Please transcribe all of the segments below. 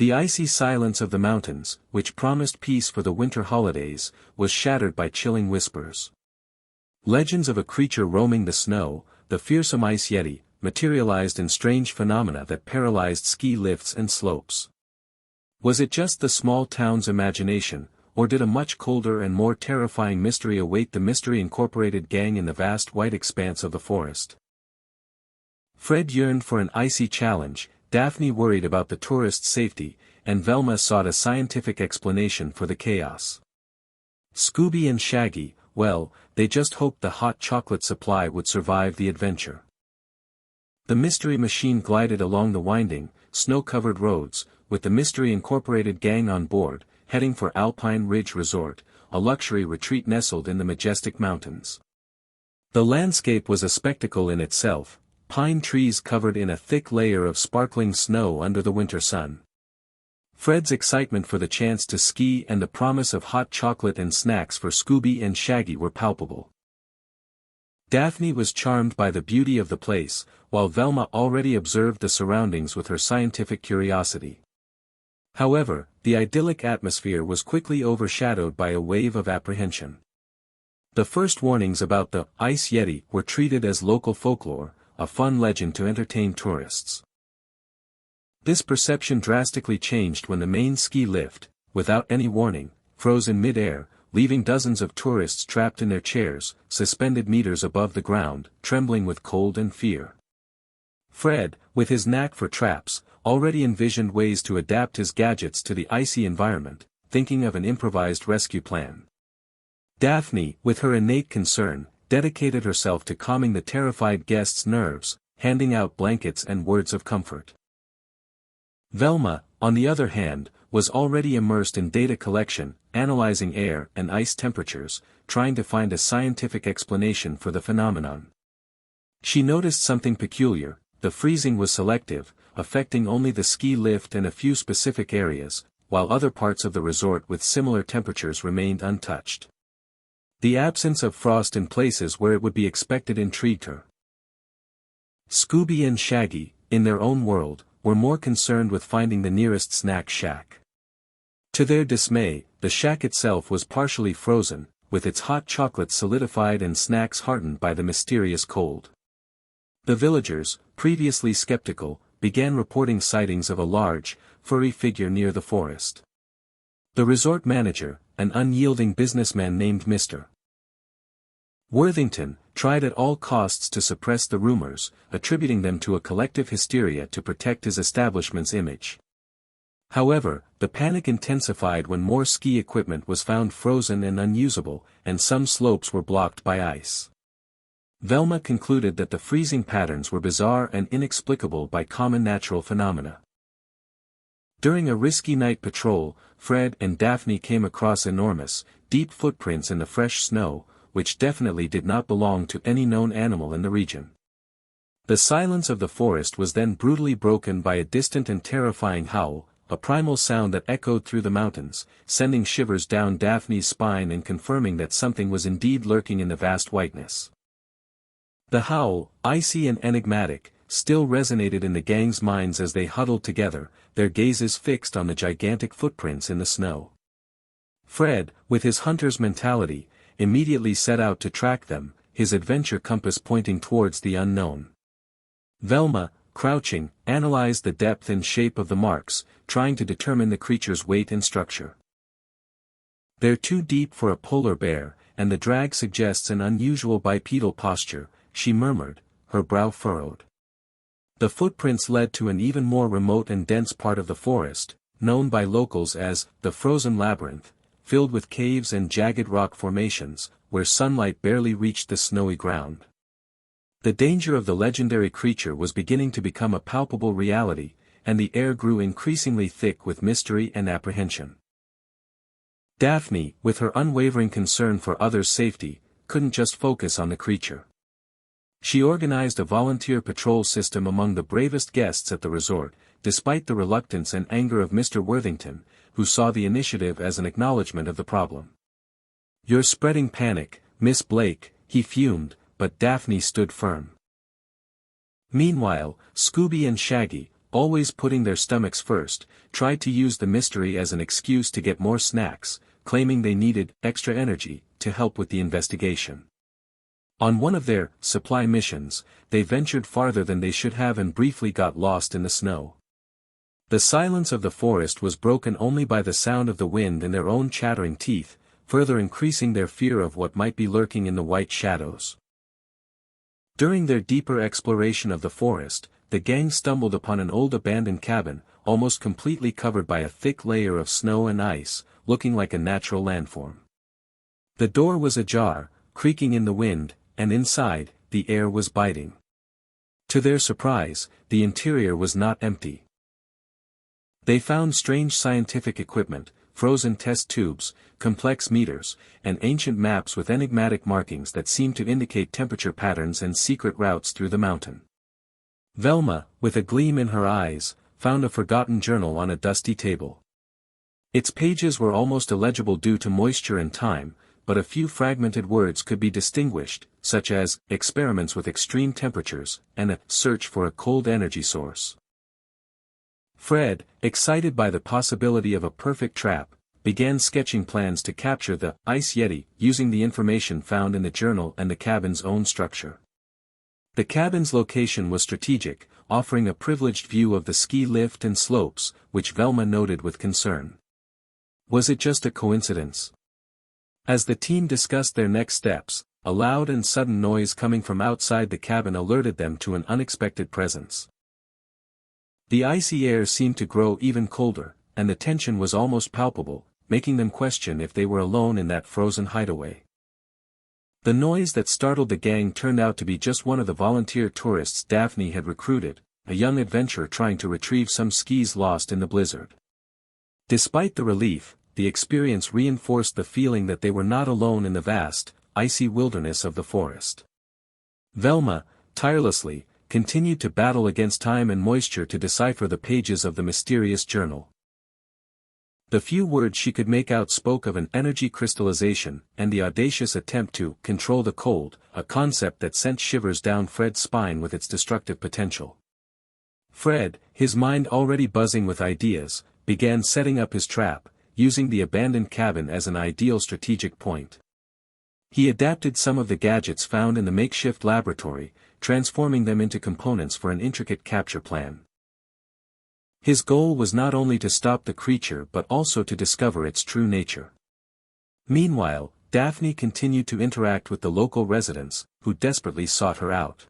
The icy silence of the mountains, which promised peace for the winter holidays, was shattered by chilling whispers. Legends of a creature roaming the snow, the fearsome ice yeti, materialized in strange phenomena that paralyzed ski lifts and slopes. Was it just the small town's imagination, or did a much colder and more terrifying mystery await the Mystery Incorporated gang in the vast white expanse of the forest? Fred yearned for an icy challenge, Daphne worried about the tourists' safety, and Velma sought a scientific explanation for the chaos. Scooby and Shaggy, well, they just hoped the hot chocolate supply would survive the adventure. The Mystery Machine glided along the winding, snow-covered roads, with the Mystery Incorporated gang on board, heading for Alpine Ridge Resort, a luxury retreat nestled in the majestic mountains. The landscape was a spectacle in itself, pine trees covered in a thick layer of sparkling snow under the winter sun. Fred's excitement for the chance to ski and the promise of hot chocolate and snacks for Scooby and Shaggy were palpable. Daphne was charmed by the beauty of the place, while Velma already observed the surroundings with her scientific curiosity. However, the idyllic atmosphere was quickly overshadowed by a wave of apprehension. The first warnings about the Ice Yeti were treated as local folklore, a fun legend to entertain tourists. This perception drastically changed when the main ski lift, without any warning, froze in mid-air, leaving dozens of tourists trapped in their chairs, suspended meters above the ground, trembling with cold and fear. Fred, with his knack for traps, already envisioned ways to adapt his gadgets to the icy environment, thinking of an improvised rescue plan. Daphne, with her innate concern, dedicated herself to calming the terrified guests' nerves, handing out blankets and words of comfort. Velma, on the other hand, was already immersed in data collection, analyzing air and ice temperatures, trying to find a scientific explanation for the phenomenon. She noticed something peculiar: the freezing was selective, affecting only the ski lift and a few specific areas, while other parts of the resort with similar temperatures remained untouched. The absence of frost in places where it would be expected intrigued her. Scooby and Shaggy, in their own world, were more concerned with finding the nearest snack shack. To their dismay, the shack itself was partially frozen, with its hot chocolate solidified and snacks hardened by the mysterious cold. The villagers, previously skeptical, began reporting sightings of a large, furry figure near the forest. The resort manager, an unyielding businessman named Mr. Worthington, tried at all costs to suppress the rumors, attributing them to a collective hysteria to protect his establishment's image. However, the panic intensified when more ski equipment was found frozen and unusable, and some slopes were blocked by ice. Velma concluded that the freezing patterns were bizarre and inexplicable by common natural phenomena. During a risky night patrol, Fred and Daphne came across enormous, deep footprints in the fresh snow, which definitely did not belong to any known animal in the region. The silence of the forest was then brutally broken by a distant and terrifying howl, a primal sound that echoed through the mountains, sending shivers down Daphne's spine and confirming that something was indeed lurking in the vast whiteness. The howl, icy and enigmatic, still resonated in the gang's minds as they huddled together, their gazes fixed on the gigantic footprints in the snow. Fred, with his hunter's mentality, immediately set out to track them, his adventure compass pointing towards the unknown. Velma, crouching, analyzed the depth and shape of the marks, trying to determine the creature's weight and structure. "They're too deep for a polar bear, and the drag suggests an unusual bipedal posture," she murmured, her brow furrowed. The footprints led to an even more remote and dense part of the forest, known by locals as the Frozen Labyrinth, filled with caves and jagged rock formations, where sunlight barely reached the snowy ground. The danger of the legendary creature was beginning to become a palpable reality, and the air grew increasingly thick with mystery and apprehension. Daphne, with her unwavering concern for others' safety, couldn't just focus on the creature. She organized a volunteer patrol system among the bravest guests at the resort, despite the reluctance and anger of Mr. Worthington, who saw the initiative as an acknowledgement of the problem. "You're spreading panic, Miss Blake," he fumed, but Daphne stood firm. Meanwhile, Scooby and Shaggy, always putting their stomachs first, tried to use the mystery as an excuse to get more snacks, claiming they needed extra energy to help with the investigation. On one of their supply missions, they ventured farther than they should have and briefly got lost in the snow. The silence of the forest was broken only by the sound of the wind and their own chattering teeth, further increasing their fear of what might be lurking in the white shadows. During their deeper exploration of the forest, the gang stumbled upon an old abandoned cabin, almost completely covered by a thick layer of snow and ice, looking like a natural landform. The door was ajar, creaking in the wind, and inside, the air was biting. To their surprise, the interior was not empty. They found strange scientific equipment, frozen test tubes, complex meters, and ancient maps with enigmatic markings that seemed to indicate temperature patterns and secret routes through the mountain. Velma, with a gleam in her eyes, found a forgotten journal on a dusty table. Its pages were almost illegible due to moisture and time, but a few fragmented words could be distinguished, such as, experiments with extreme temperatures, and a search for a cold energy source. Fred, excited by the possibility of a perfect trap, began sketching plans to capture the Ice Yeti using the information found in the journal and the cabin's own structure. The cabin's location was strategic, offering a privileged view of the ski lift and slopes, which Velma noted with concern. Was it just a coincidence? As the team discussed their next steps, a loud and sudden noise coming from outside the cabin alerted them to an unexpected presence. The icy air seemed to grow even colder, and the tension was almost palpable, making them question if they were alone in that frozen hideaway. The noise that startled the gang turned out to be just one of the volunteer tourists Daphne had recruited, a young adventurer trying to retrieve some skis lost in the blizzard. Despite the relief, the experience reinforced the feeling that they were not alone in the vast, icy wilderness of the forest. Velma, tirelessly, continued to battle against time and moisture to decipher the pages of the mysterious journal. The few words she could make out spoke of an energy crystallization and the audacious attempt to control the cold, a concept that sent shivers down Fred's spine with its destructive potential. Fred, his mind already buzzing with ideas, began setting up his trap, using the abandoned cabin as an ideal strategic point. He adapted some of the gadgets found in the makeshift laboratory, transforming them into components for an intricate capture plan. His goal was not only to stop the creature but also to discover its true nature. Meanwhile, Daphne continued to interact with the local residents, who desperately sought her out.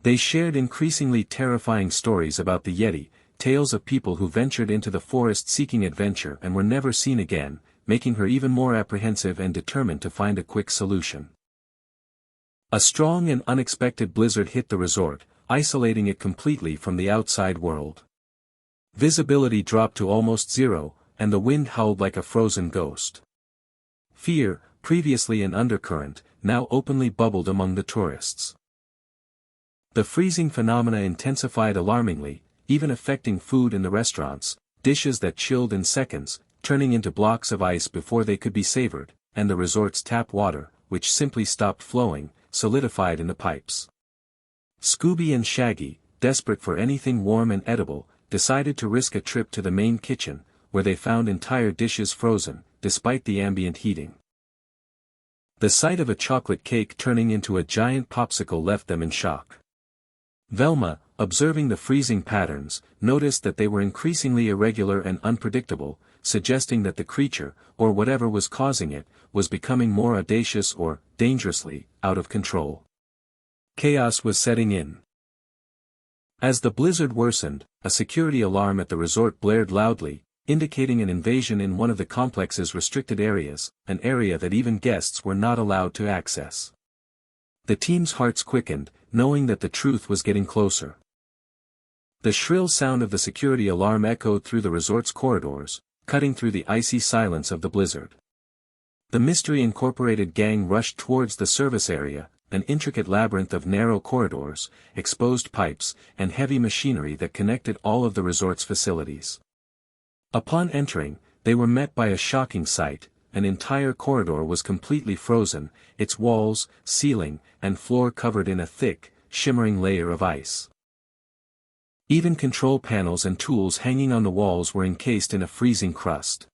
They shared increasingly terrifying stories about the Yeti, tales of people who ventured into the forest seeking adventure and were never seen again, making her even more apprehensive and determined to find a quick solution. A strong and unexpected blizzard hit the resort, isolating it completely from the outside world. Visibility dropped to almost zero, and the wind howled like a frozen ghost. Fear, previously an undercurrent, now openly bubbled among the tourists. The freezing phenomena intensified alarmingly, even affecting food in the restaurants, dishes that chilled in seconds, turning into blocks of ice before they could be savored, and the resort's tap water, which simply stopped flowing, solidified in the pipes. Scooby and Shaggy, desperate for anything warm and edible, decided to risk a trip to the main kitchen, where they found entire dishes frozen, despite the ambient heating. The sight of a chocolate cake turning into a giant popsicle left them in shock. Velma, observing the freezing patterns, noticed that they were increasingly irregular and unpredictable, suggesting that the creature, or whatever was causing it, was becoming more audacious or, dangerously, out of control. Chaos was setting in. As the blizzard worsened, a security alarm at the resort blared loudly, indicating an invasion in one of the complex's restricted areas, an area that even guests were not allowed to access. The team's hearts quickened, knowing that the truth was getting closer. The shrill sound of the security alarm echoed through the resort's corridors, cutting through the icy silence of the blizzard. The Mystery Incorporated gang rushed towards the service area, an intricate labyrinth of narrow corridors, exposed pipes, and heavy machinery that connected all of the resort's facilities. Upon entering, they were met by a shocking sight. An entire corridor was completely frozen, its walls, ceiling, and floor covered in a thick, shimmering layer of ice. Even control panels and tools hanging on the walls were encased in a freezing crust.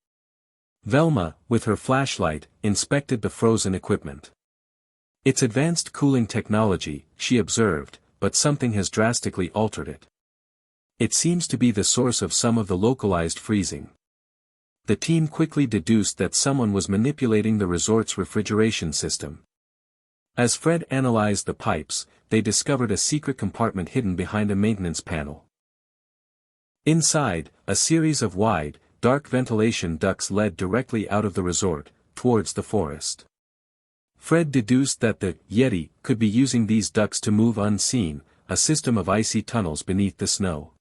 Velma, with her flashlight, inspected the frozen equipment. It's advanced cooling technology, she observed, but something has drastically altered it. It seems to be the source of some of the localized freezing. The team quickly deduced that someone was manipulating the resort's refrigeration system. As Fred analyzed the pipes, they discovered a secret compartment hidden behind a maintenance panel. Inside, a series of wide, dark ventilation ducts led directly out of the resort, towards the forest. Fred deduced that the Yeti could be using these ducts to move unseen, a system of icy tunnels beneath the snow.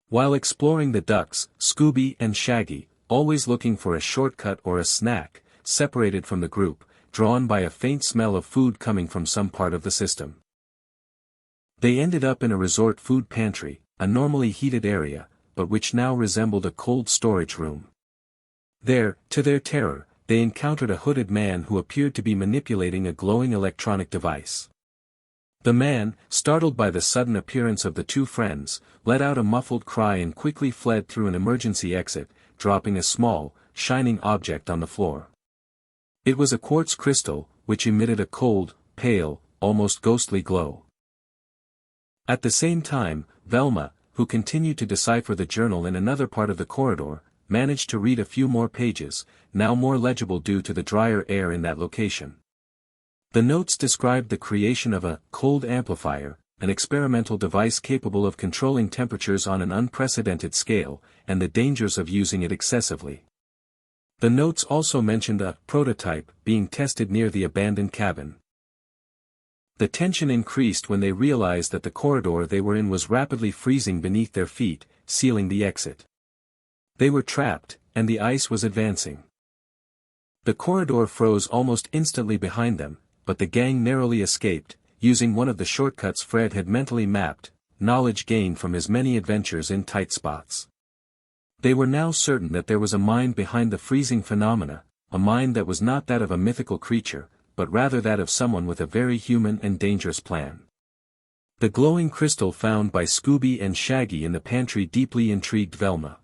While exploring the ducts, Scooby and Shaggy, always looking for a shortcut or a snack, separated from the group, drawn by a faint smell of food coming from some part of the system. They ended up in a resort food pantry, a normally heated area, but which now resembled a cold storage room. There, to their terror, they encountered a hooded man who appeared to be manipulating a glowing electronic device. The man, startled by the sudden appearance of the two friends, let out a muffled cry and quickly fled through an emergency exit, dropping a small, shining object on the floor. It was a quartz crystal, which emitted a cold, pale, almost ghostly glow. At the same time, Velma, who continued to decipher the journal in another part of the corridor, managed to read a few more pages, now more legible due to the drier air in that location. The notes described the creation of a cold amplifier, an experimental device capable of controlling temperatures on an unprecedented scale, and the dangers of using it excessively. The notes also mentioned a prototype being tested near the abandoned cabin. The tension increased when they realized that the corridor they were in was rapidly freezing beneath their feet, sealing the exit. They were trapped, and the ice was advancing. The corridor froze almost instantly behind them, but the gang narrowly escaped, using one of the shortcuts Fred had mentally mapped, knowledge gained from his many adventures in tight spots. They were now certain that there was a mind behind the freezing phenomena, a mind that was not that of a mythical creature, but rather that of someone with a very human and dangerous plan. The glowing crystal found by Scooby and Shaggy in the pantry deeply intrigued Velma.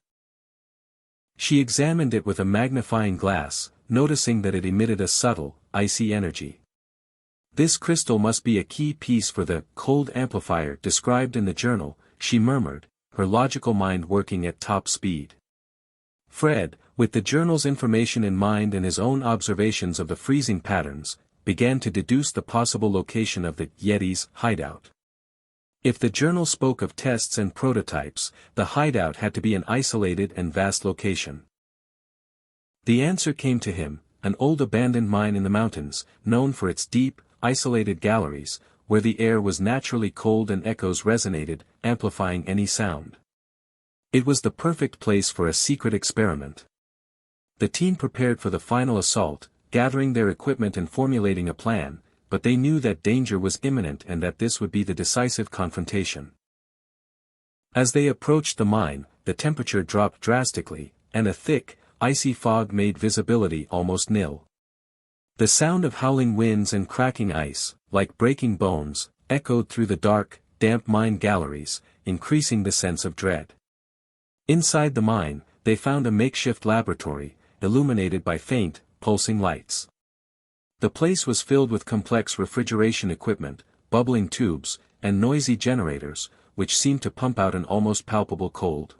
She examined it with a magnifying glass, noticing that it emitted a subtle, icy energy. This crystal must be a key piece for the cold amplifier described in the journal, she murmured, her logical mind working at top speed. Fred, with the journal's information in mind and his own observations of the freezing patterns, began to deduce the possible location of the Yeti's hideout. If the journal spoke of tests and prototypes, the hideout had to be an isolated and vast location. The answer came to him, an old abandoned mine in the mountains, known for its deep, isolated galleries, where the air was naturally cold and echoes resonated, amplifying any sound. It was the perfect place for a secret experiment. The team prepared for the final assault, gathering their equipment and formulating a plan, but they knew that danger was imminent and that this would be the decisive confrontation. As they approached the mine, the temperature dropped drastically, and a thick, icy fog made visibility almost nil. The sound of howling winds and cracking ice, like breaking bones, echoed through the dark, damp mine galleries, increasing the sense of dread. Inside the mine, they found a makeshift laboratory, illuminated by faint, pulsing lights. The place was filled with complex refrigeration equipment, bubbling tubes, and noisy generators, which seemed to pump out an almost palpable cold.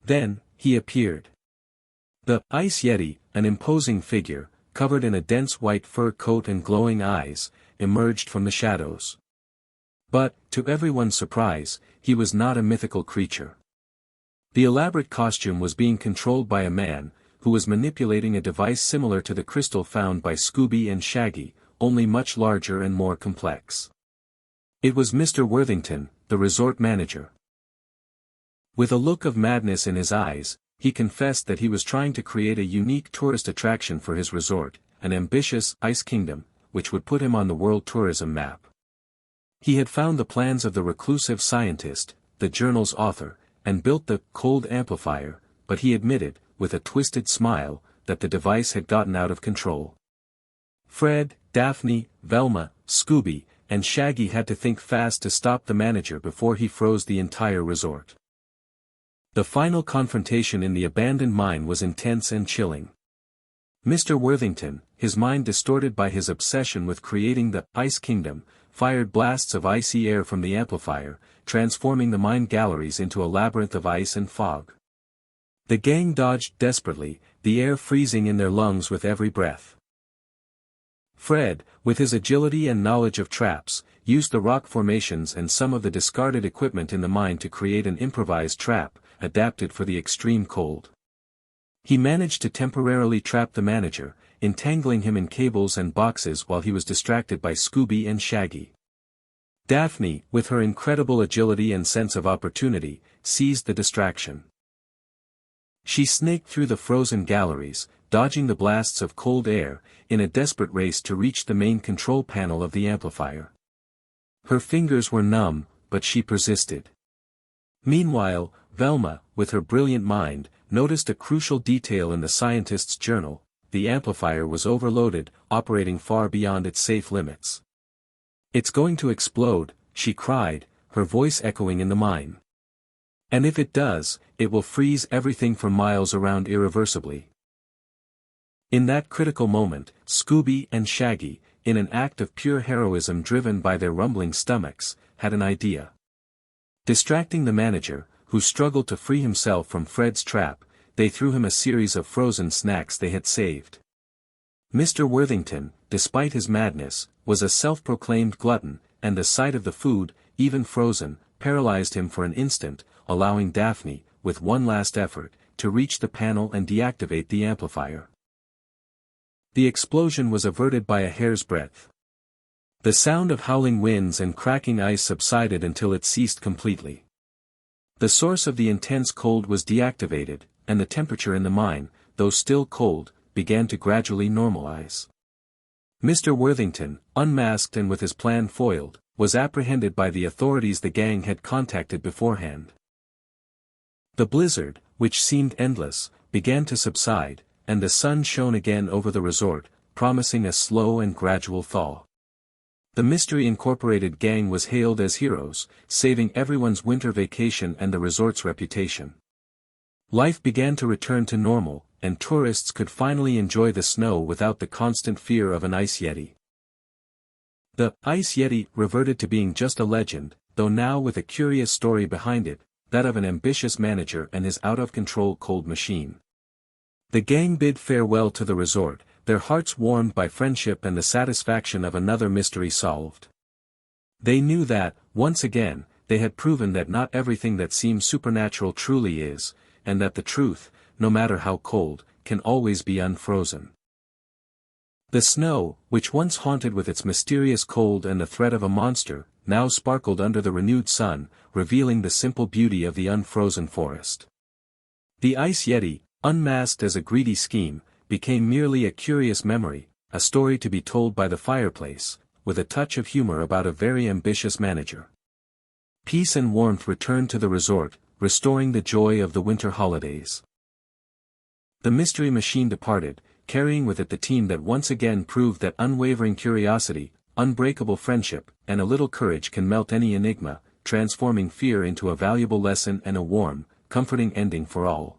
Then, he appeared. The Ice Yeti, an imposing figure, covered in a dense white fur coat and glowing eyes, emerged from the shadows. But, to everyone's surprise, he was not a mythical creature. The elaborate costume was being controlled by a man, who was manipulating a device similar to the crystal found by Scooby and Shaggy, only much larger and more complex. It was Mr. Worthington, the resort manager. With a look of madness in his eyes, he confessed that he was trying to create a unique tourist attraction for his resort, an ambitious ice kingdom, which would put him on the world tourism map. He had found the plans of the reclusive scientist, the journal's author, and built the cold amplifier, but he admitted, with a twisted smile, that the device had gotten out of control. Fred, Daphne, Velma, Scooby, and Shaggy had to think fast to stop the manager before he froze the entire resort. The final confrontation in the abandoned mine was intense and chilling. Mr. Worthington, his mind distorted by his obsession with creating the Ice Kingdom, fired blasts of icy air from the amplifier, transforming the mine galleries into a labyrinth of ice and fog. The gang dodged desperately, the air freezing in their lungs with every breath. Fred, with his agility and knowledge of traps, used the rock formations and some of the discarded equipment in the mine to create an improvised trap, adapted for the extreme cold. He managed to temporarily trap the manager, entangling him in cables and boxes while he was distracted by Scooby and Shaggy. Daphne, with her incredible agility and sense of opportunity, seized the distraction. She snaked through the frozen galleries, dodging the blasts of cold air, in a desperate race to reach the main control panel of the amplifier. Her fingers were numb, but she persisted. Meanwhile, Velma, with her brilliant mind, noticed a crucial detail in the scientist's journal: the amplifier was overloaded, operating far beyond its safe limits. "It's going to explode," she cried, her voice echoing in the mine. "And if it does, it will freeze everything for miles around irreversibly." In that critical moment, Scooby and Shaggy, in an act of pure heroism driven by their rumbling stomachs, had an idea. Distracting the manager, who struggled to free himself from Fred's trap, they threw him a series of frozen snacks they had saved. Mr. Worthington, despite his madness, was a self-proclaimed glutton, and the sight of the food, even frozen, paralyzed him for an instant, allowing Daphne, with one last effort, to reach the panel and deactivate the amplifier. The explosion was averted by a hair's breadth. The sound of howling winds and cracking ice subsided until it ceased completely. The source of the intense cold was deactivated, and the temperature in the mine, though still cold, began to gradually normalize. Mr. Worthington, unmasked and with his plan foiled, was apprehended by the authorities the gang had contacted beforehand. The blizzard, which seemed endless, began to subside, and the sun shone again over the resort, promising a slow and gradual thaw. The Mystery Incorporated gang was hailed as heroes, saving everyone's winter vacation and the resort's reputation. Life began to return to normal, and tourists could finally enjoy the snow without the constant fear of an ice yeti. The Ice Yeti reverted to being just a legend, though now with a curious story behind it, that of an ambitious manager and his out-of-control cold machine. The gang bid farewell to the resort, their hearts warmed by friendship and the satisfaction of another mystery solved. They knew that, once again, they had proven that not everything that seems supernatural truly is, and that the truth, no matter how cold, can always be unfrozen. The snow, which once haunted with its mysterious cold and the threat of a monster, now sparkled under the renewed sun, revealing the simple beauty of the unfrozen forest. The Ice Yeti, unmasked as a greedy scheme, became merely a curious memory, a story to be told by the fireplace, with a touch of humor about a very ambitious manager. Peace and warmth returned to the resort, restoring the joy of the winter holidays. The mystery machine departed, carrying with it the team that once again proved that unwavering curiosity, unbreakable friendship, and a little courage can melt any enigma, transforming fear into a valuable lesson and a warm, comforting ending for all.